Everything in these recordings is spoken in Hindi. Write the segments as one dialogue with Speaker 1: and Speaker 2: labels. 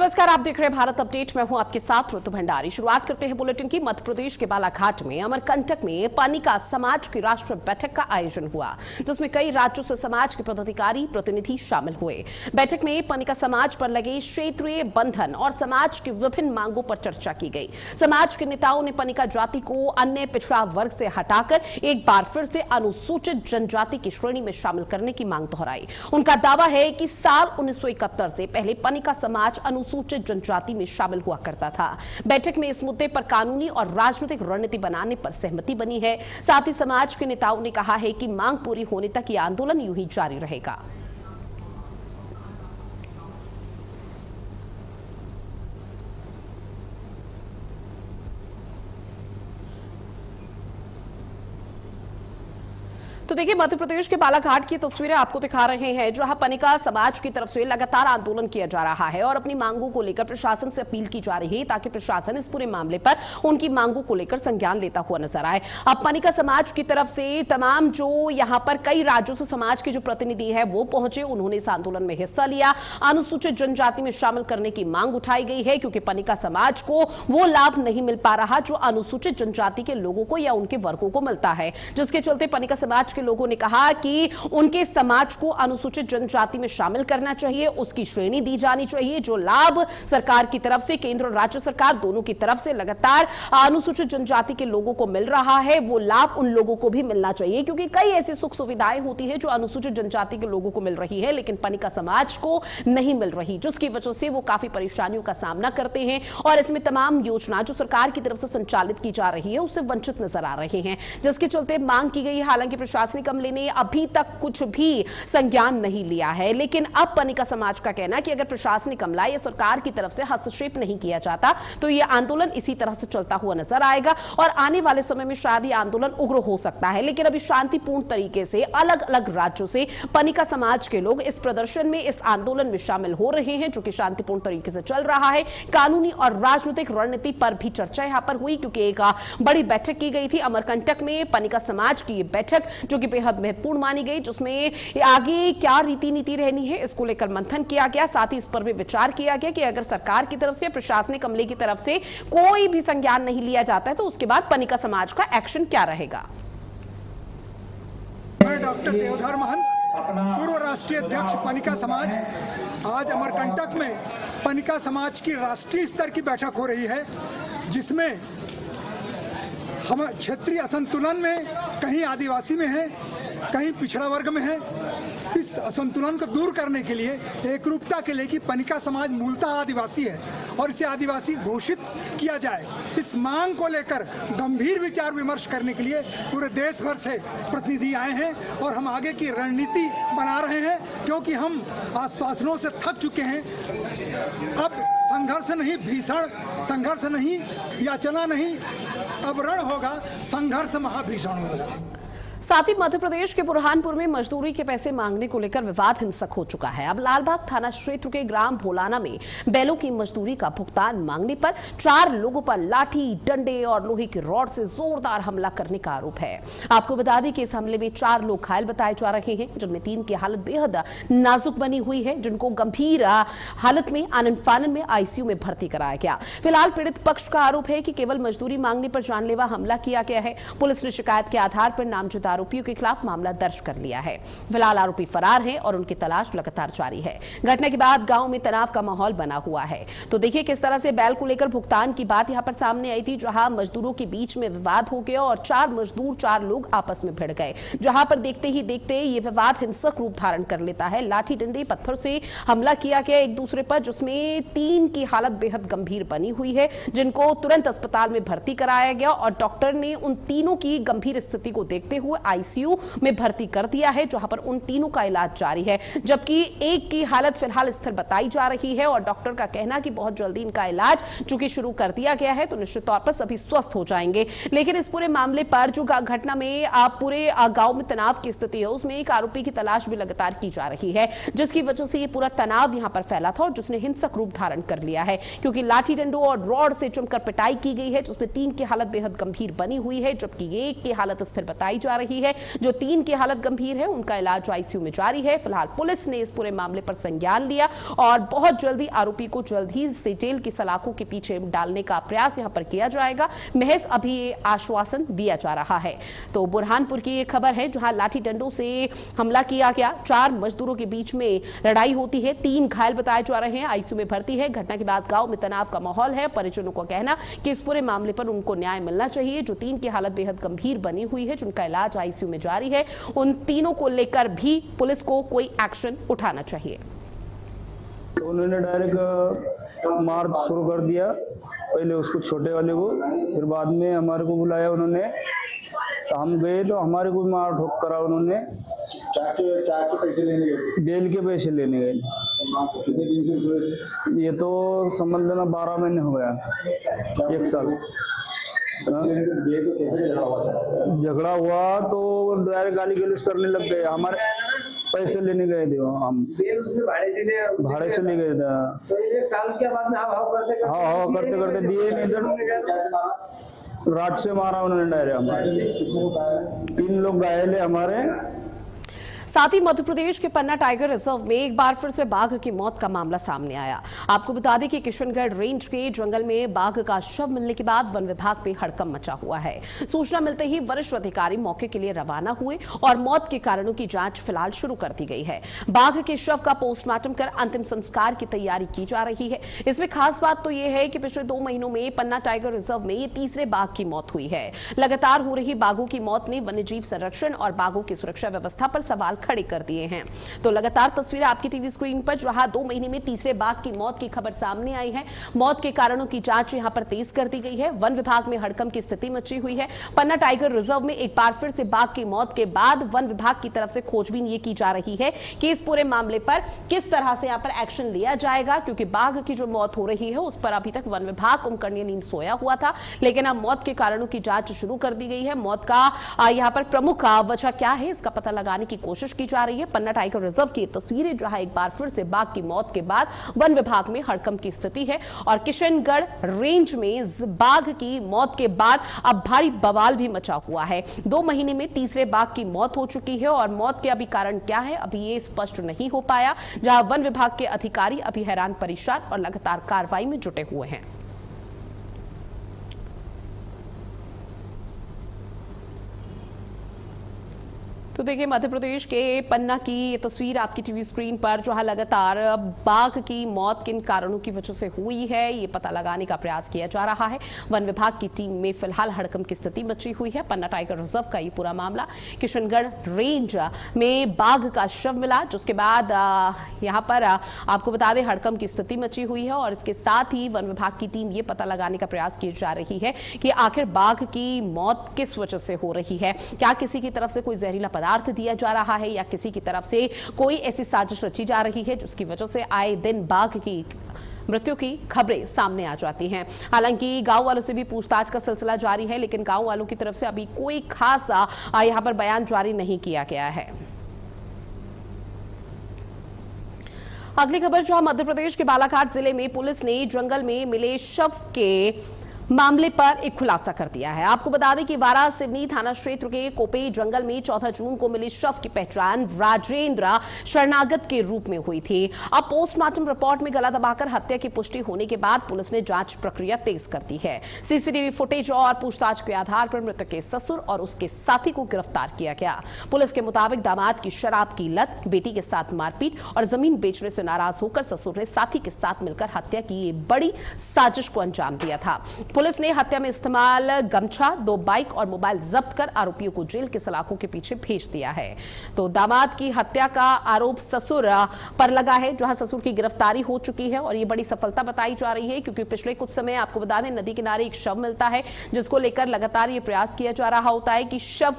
Speaker 1: नमस्कार, आप देख रहे हैं भारत अपडेट। मैं हूं आपके साथ ऋतु भंडारी। शुरुआत करते हैं बुलेटिन की। मध्य प्रदेश के बालाघाट में अमरकंटक में पनिका समाज की राष्ट्रीय बैठक का आयोजन हुआ, जिसमें कई राज्यों से समाज के पदाधिकारी प्रतिनिधि शामिल हुए। बैठक में पनिका समाज पर लगे क्षेत्रीय बंधन और समाज की विभिन्न मांगों पर चर्चा की गई। समाज के नेताओं ने पनिका जाति को अन्य पिछड़ा वर्ग से हटाकर एक बार फिर से अनुसूचित जनजाति की श्रेणी में शामिल करने की मांग दोहराई। उनका दावा है कि साल 1971 से पहले पनिका समाज अनुसूचित जनजाति में शामिल हुआ करता था। बैठक में इस मुद्दे पर कानूनी और राजनीतिक रणनीति बनाने पर सहमति बनी है। साथ ही समाज के नेताओं ने कहा है कि मांग पूरी होने तक यह आंदोलन यूं ही जारी रहेगा। तो देखिए, मध्य प्रदेश के बालाघाट की तस्वीरें आपको दिखा रहे हैं, जहां पनिका समाज की तरफ से लगातार आंदोलन किया जा रहा है और अपनी मांगों को लेकर प्रशासन से अपील की जा रही है ताकि प्रशासन इस पूरे मामले पर उनकी मांगों को लेकर संज्ञान लेता हुआ नजर आए। अब पनिका समाज की तरफ से तमाम जो यहां पर कई राज्यों से समाज के जो प्रतिनिधि है वो पहुंचे, उन्होंने इस आंदोलन में हिस्सा लिया। अनुसूचित जनजाति में शामिल करने की मांग उठाई गई है, क्योंकि पनिका समाज को वो लाभ नहीं मिल पा रहा जो अनुसूचित जनजाति के लोगों को या उनके वर्गों को मिलता है, जिसके चलते पनिका समाज के लोगों ने कहा कि उनके समाज को अनुसूचित जनजाति में शामिल करना चाहिए, उसकी श्रेणी दी जानी चाहिए। जो लाभ सरकार की तरफ से, केंद्र और राज्य सरकार दोनों की तरफ से लगातार अनुसूचित जनजाति के लोगों को मिल रहा है, वो लाभ उन लोगों को भी मिलना चाहिए, क्योंकि कई ऐसी सुख सुविधाएं होती है जो अनुसूचित जनजाति के लोगों को मिल रही है लेकिन पनिका समाज को नहीं मिल रही, जिसकी वजह से वो काफी परेशानियों का सामना करते हैं और इसमें तमाम योजना जो सरकार की तरफ से संचालित की जा रही है उससे वंचित नजर आ रहे हैं, जिसके चलते मांग की गई। हालांकि प्रशासनिक अमले ने अभी तक कुछ भी संज्ञान नहीं लिया है, लेकिन अब पनिका समाज का कहना है कि अगर प्रशासनिक अमला या सरकार की तरफ से हस्तक्षेप नहीं किया जाता तो यह आंदोलन इसी तरह से चलता हुआ नजर आएगा और आने वाले समय में शायद यह आंदोलन उग्र हो सकता है। लेकिन अभी शांतिपूर्ण तरीके से अलग अलग राज्यों से पनिका समाज के लोग इस प्रदर्शन में, इस आंदोलन में शामिल हो रहे हैं, जो कि शांतिपूर्ण तरीके से चल रहा है। कानूनी और राजनीतिक रणनीति पर भी चर्चा यहां पर हुई, क्योंकि एक बड़ी बैठक की गई थी अमरकंटक में। पनिका समाज की यह बैठक जो कि बेहद महत्वपूर्ण मानी गई, जिसमें आगे क्या रीति नीति रहनी है इसको लेकर मंथन किया गया। साथ ही इस पर भी विचार किया गया कि अगर सरकार की तरफ से, प्रशासनिक अमले की तरफ से कोई भी संज्ञान नहीं लिया जाता है तो उसके बाद पनिका समाज का एक्शन क्या रहेगा।
Speaker 2: मैं डॉक्टर देवधर महंत, पूर्व राष्ट्रीय अध्यक्ष पनिका समाज। आज अमरकंटक में पनिका समाज की राष्ट्रीय स्तर की बैठक हो रही है, जिसमें हम क्षेत्रीय असंतुलन में कहीं आदिवासी में है, कहीं पिछड़ा वर्ग में है। इस असंतुलन को दूर करने के लिए, एकरूपता के लिए कि पनिका समाज मूलतः आदिवासी है और इसे आदिवासी घोषित किया जाए, इस मांग को लेकर गंभीर विचार विमर्श करने के लिए पूरे देश भर से प्रतिनिधि आए हैं और हम आगे की रणनीति बना रहे हैं, क्योंकि हम आश्वासनों से थक चुके हैं। अब संघर्ष नहीं, भीषण संघर्ष नहीं, याचना नहीं, अब रण होगा, संघर्ष महाभीषण होगा।
Speaker 1: साथ ही मध्य प्रदेश के बुरहानपुर में मजदूरी के पैसे मांगने को लेकर विवाद हिंसक हो चुका है। अब लालबाग थाना क्षेत्र के ग्राम भोलाना में बैलों की मजदूरी का भुगतान मांगने पर 4 लोगों पर लाठी, डंडे और लोहे की रॉड से जोरदार हमला करने का आरोप है। आपको बता दें कि इस हमले में 4 लोग घायल बताए जा रहे हैं, जिनमें 3 की हालत बेहद नाजुक बनी हुई है, जिनको गंभीर हालत में आनन फानन में आईसीयू में भर्ती कराया गया। फिलहाल पीड़ित पक्ष का आरोप है कि केवल मजदूरी मांगने पर जानलेवा हमला किया गया है। पुलिस ने शिकायत के आधार पर नामजद आरोपियों के खिलाफ मामला दर्ज कर लिया है। फिलहाल आरोपी फरार हैं और उनकी तलाश लगातार जारी है। घटना के बाद गांव में तनाव का माहौल बना हुआ है। तो देखिए किस तरह से बैल को लेकर भुगतान की बात यहां पर सामने आई थी, जहां मजदूरों के बीच में विवाद हो गया और 4 मजदूर, 4 लोग आपस में भिड़ गए, जहां पर देखते ही देखते ये विवाद हिंसक रूप धारण कर लेता है। लाठी, डंडे, पत्थर से हमला किया गया एक दूसरे पर, जिसमें 3 की हालत बेहद गंभीर बनी हुई है, जिनको तुरंत अस्पताल में भर्ती कराया गया और डॉक्टर ने उन तीनों की गंभीर स्थिति को देखते हुए आईसीयू में भर्ती कर दिया है, जहां पर उन तीनों का इलाज जारी है, जबकि एक की हालत फिलहाल स्थिर बताई जा रही है और डॉक्टर का कहना कि बहुत जल्दी इनका इलाज चूंकि शुरू कर दिया गया है तो निश्चित तौर पर सभी स्वस्थ हो जाएंगे। लेकिन इस पूरे मामले पर जो घटना में पूरे गांव में तनाव की स्थिति है, उसमें एक आरोपी की तलाश भी लगातार की जा रही है, जिसकी वजह से ये पूरा तनाव यहां पर फैला था और जिसने हिंसक रूप धारण कर लिया है, क्योंकि लाठी, डंडों और रॉड से जमकर पिटाई की गई है, जिसमें 3 की हालत बेहद गंभीर बनी हुई है, जबकि एक की हालत स्थिर बताई जा रही रही है। जो 3 की हालत गंभीर है उनका इलाज आईसीयू में जारी है। फिलहाल पुलिस ने इस पूरे मामले पर संज्ञान लिया और बहुत जल्दी आरोपी को जल्द ही से जेल की सलाखों के पीछे डालने का प्रयास यहां पर किया जाएगा। महज अभी ये आश्वासन दिया जा रहा है। तो बुरहानपुर की ये खबर है जहां लाठी डंडों से हमला किया गया, 4 मजदूरों के बीच में लड़ाई होती है, 3 घायल बताए जा रहे हैं, आईसीयू में भर्ती है। घटना के बाद गांव में तनाव का माहौल है। परिजनों का कहना कि इस पूरे मामले पर उनको न्याय मिलना चाहिए। जो 3 की हालत बेहद गंभीर बनी हुई है, जिनका इलाज आईसीयू में जारी है, उन तीनों को लेकर भी पुलिस को कोई एक्शन उठाना चाहिए।
Speaker 3: उन्होंने डायरेक्ट मार शुरू कर दिया, पहले उसको छोटे वाले को, फिर बाद में हमारे को बुलाया उन्होंने, तो हम गए तो हमारे को मार ठोक करा उन्होंने। पैसे लेने गए, बेल के पैसे लेने गए। ये तो समझ लेना 12 महीने हो गया, 1 साल। झगड़ा हुआ तो डायरेक्ट गाली गलौज करने लग गए। हमारे पैसे लेने गए थे, हम भाड़े से ले गए थे।
Speaker 4: तो 1 साल के बाद में
Speaker 3: हाँ करते करते दिए नहीं, रात से मारा उन्होंने डायरेक्ट। हमारे 3 लोग घायल है हमारे।
Speaker 1: साथ ही मध्य प्रदेश के पन्ना टाइगर रिजर्व में एक बार फिर से बाघ की मौत का मामला सामने आया। आपको बता दें कि किशनगढ़ रेंज के जंगल में बाघ का शव मिलने के बाद वन विभाग पे हड़कंप मचा हुआ है। सूचना मिलते ही वरिष्ठ अधिकारी मौके के लिए रवाना हुए और मौत के कारणों की जांच फिलहाल शुरू कर दी गई है। बाघ के शव का पोस्टमार्टम कर अंतिम संस्कार की तैयारी की जा रही है। इसमें खास बात तो यह है कि पिछले 2 महीनों में पन्ना टाइगर रिजर्व में ये तीसरे बाघ की मौत हुई है। लगातार हो रही बाघों की मौत ने वन्यजीव संरक्षण और बाघों की सुरक्षा व्यवस्था पर सवाल खड़े कर दिए हैं। तो लगातार तस्वीरें आपकी टीवी स्क्रीन पर, जहां 2 महीने में तीसरे बाघ की मौत की खबर सामने आई है। मौत के कारणों की जांच यहां पर तेज कर दी गई है। वन विभाग में हड़कंप की स्थिति मची हुई है। पन्ना टाइगर रिजर्व में एक बार फिर से बाघ की मौत के बाद वन विभाग की तरफ से खोजबीन ये की जा रही है कि इस पूरे मामले पर किस तरह से यहां पर एक्शन लिया जाएगा, क्योंकि बाघ की जो मौत हो रही है उस पर अभी तक वन विभाग कुंभकर्णीय नींद सोया हुआ था, लेकिन अब मौत के कारणों की जांच शुरू कर दी गई है। मौत का यहां पर प्रमुख वजह क्या है, इसका पता लगाने की कोशिश की जा रही है। पन्ना टाइगर रिजर्व की तस्वीरें जहां एक बार फिर से बाघ की मौत के बाद वन विभाग में हड़कंप की स्थिति है और किशनगढ़ रेंज में बाघ की मौत के बाद अब भारी बवाल भी मचा हुआ है। 2 महीने में तीसरे बाघ की मौत हो चुकी है और मौत के अभी कारण क्या है अभी ये स्पष्ट नहीं हो पाया, जहां वन विभाग के अधिकारी अभी हैरान परेशान और लगातार कार्रवाई में जुटे हुए हैं। तो देखिए मध्य प्रदेश के पन्ना की ये तस्वीर आपकी टीवी स्क्रीन पर, जहां लगातार बाघ की मौत किन कारणों की वजह से हुई है ये पता लगाने का प्रयास किया जा रहा है। वन विभाग की टीम में फिलहाल हड़कंप की स्थिति मची हुई है। पन्ना टाइगर रिजर्व का ये पूरा मामला, किशनगढ़ रेंज में बाघ का शव मिला, जिसके बाद यहां पर आपको बता दें हड़कंप की स्थिति मची हुई है और इसके साथ ही वन विभाग की टीम ये पता लगाने का प्रयास की जा रही है कि आखिर बाघ की मौत किस वजह से हो रही है। क्या किसी की तरफ से कोई जहरीला पदार्थ दिया जा रहा है या किसी की तरफ से कोई ऐसी साजिश रची जा रही है जिसकी वजह से आए दिन बाघ की मृत्यु की खबरें सामने आ जाती हैं। हालांकि गांव वालों से भी पूछताछ का सिलसिला जारी है, लेकिन गांव वालों की तरफ से अभी कोई खास यहां पर बयान जारी नहीं किया गया है। अगली खबर जो मध्य प्रदेश के बालाघाट जिले में पुलिस ने जंगल में मिले शव के मामले पर एक खुलासा कर दिया है। आपको बता दें कि वारा सिवनी थाना क्षेत्र के कोपे जंगल में 14 जून को मिले शव की पहचान राजेंद्र शरणागत के रूप में हुई थी। अब पोस्टमार्टम रिपोर्ट में गला दबाकर हत्या की पुष्टि होने के बाद पुलिस ने जांच प्रक्रिया तेज कर दी है। सीसीटीवी फुटेज और पूछताछ के आधार पर मृतक के ससुर और उसके साथी को गिरफ्तार किया गया। पुलिस के मुताबिक दामाद की शराब की लत, बेटी के साथ मारपीट और जमीन बेचने से नाराज होकर ससुर ने साथी के साथ मिलकर हत्या की बड़ी साजिश को अंजाम दिया था। पुलिस ने हत्या में इस्तेमाल गमछा, 2 बाइक और मोबाइल जब्त कर आरोपियों को जेल के सलाखों के पीछे भेज दिया है। तो दामाद की हत्या का आरोप ससुर पर लगा है, जहां ससुर की गिरफ्तारी हो चुकी है और ये बड़ी सफलता बताई जा रही है, क्योंकि पिछले कुछ समय आपको बता दें नदी किनारे एक शव मिलता है, जिसको लेकर लगातार ये प्रयास किया जा रहा होता है कि शव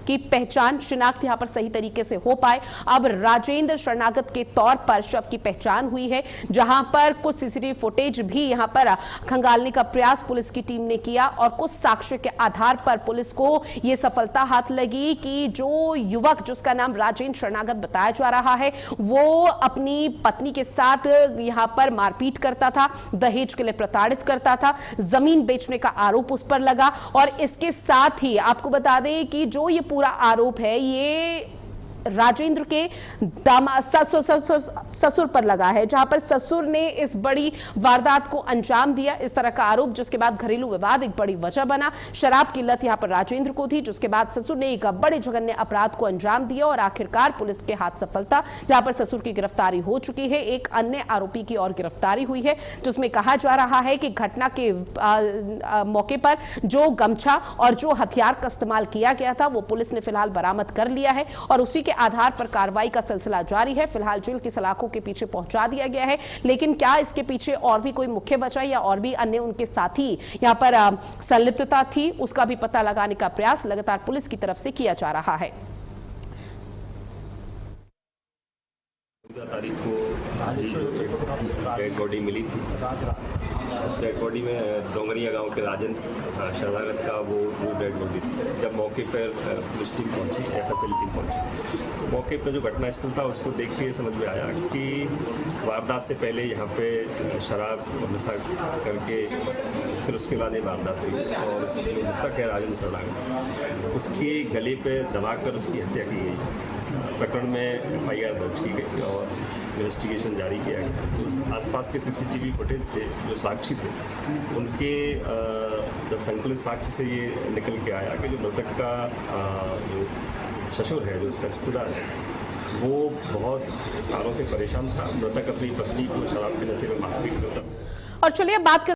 Speaker 1: की पहचान शिनाख्त यहां पर सही तरीके से हो पाए। अब राजेंद्र शरणागत के तौर पर शव की पहचान हुई है, जहां पर कुछ सीसीटीवी फुटेज भी यहां पर खंगालने का प्रयास पुलिस की टीम ने किया और कुछ साक्ष्य के आधार पर पुलिस को यह सफलता हाथ लगी कि जो युवक जिसका नाम राजेंद्र शरणागत बताया जा रहा है वो अपनी पत्नी के साथ यहां पर मारपीट करता था, दहेज के लिए प्रताड़ित करता था, जमीन बेचने का आरोप उस पर लगा और इसके साथ ही आपको बता दें कि जो ये पूरा आरोप है ये राजेंद्र के ससुर पर लगा है, जहां पर ससुर ने इस बड़ी वारदात को अंजाम दिया, इस तरह का आरोप, जिसके बाद घरेलू विवाद एक बड़ी वजह बना। शराब की लत यहां पर राजेंद्र को थी, जिसके बाद ससुर ने एक बड़े जघन्य अपराध को अंजाम दिया और आखिरकार पुलिस के हाथ सफलता, जहां पर ससुर की गिरफ्तारी हो चुकी है। एक अन्य आरोपी की और गिरफ्तारी हुई है, जिसमें कहा जा रहा है कि घटना के मौके पर जो गमछा और जो हथियार का इस्तेमाल किया गया था वो पुलिस ने फिलहाल बरामद कर लिया है और उसी के आधार पर कार्रवाई का सिलसिला जारी है। फिलहाल जेल की सलाखों के पीछे पहुंचा दिया गया है, लेकिन क्या इसके पीछे और भी कोई मुख्य वजह या और भी अन्य उनके साथी यहां पर संलिप्तता थी, उसका भी पता लगाने का प्रयास लगातार पुलिस की तरफ से किया जा रहा है।
Speaker 5: 14 तारीख को डेड बॉडी मिली थी। उस डेड बॉडी में डोंगरिया गांव के राजन शरणागत का वो डेड बॉडी थी। जब मौके पर पुलिस टीम पहुंची, एफएसएल टीम पहुंची, तो मौके पर जो घटनास्थल था उसको देख के समझ में आया कि वारदात से पहले यहाँ पे शराब और नशा करके फिर उसके बाद ये वारदात हुई और मृतक है राजन शरणागत, उसके गले पे दबाकर उसकी हत्या की गई। प्रकरण में एफआईआर दर्ज की गई और इन्वेस्टिगेशन जारी किया गया। जो आसपास के सीसीटीवी फुटेज थे, जो साक्षी थे, उनके जब संकलित साक्ष्य से ये निकल के आया कि जो मृतक का जो ससुर है, जो उसका रिश्तेदार है, वो बहुत सालों से परेशान था। मृतक अपनी पत्नी को शराब के नशे में मारपीट करता।
Speaker 1: और चलिए बात